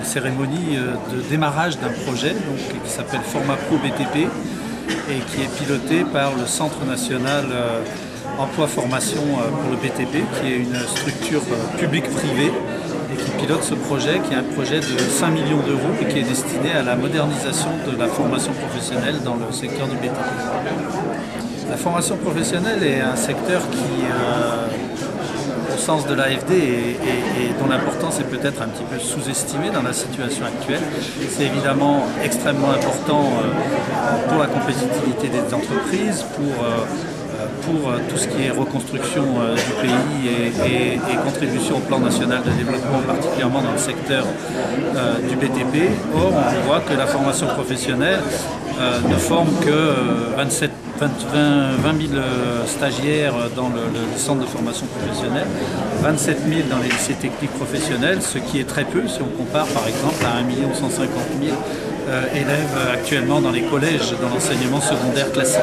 Cérémonie de démarrage d'un projet qui s'appelle Format Pro BTP et qui est piloté par le Centre national emploi formation pour le BTP, qui est une structure publique-privée et qui pilote ce projet, qui est un projet de 5 millions d'euros et qui est destiné à la modernisation de la formation professionnelle dans le secteur du BTP. La formation professionnelle est un secteur qui, au sens de l'AFD, et dont l'importance est peut-être un petit peu sous-estimée dans la situation actuelle. C'est évidemment extrêmement important pour la compétitivité des entreprises, pour tout ce qui est reconstruction du pays et contribution au plan national de développement, particulièrement dans le secteur du BTP. Or, on voit que la formation professionnelle ne forme que 20 000 stagiaires dans le centre de formation professionnelle, 27 000 dans les lycées techniques professionnels, ce qui est très peu si on compare par exemple à 1 150 000 élèves actuellement dans les collèges dans l'enseignement secondaire classique.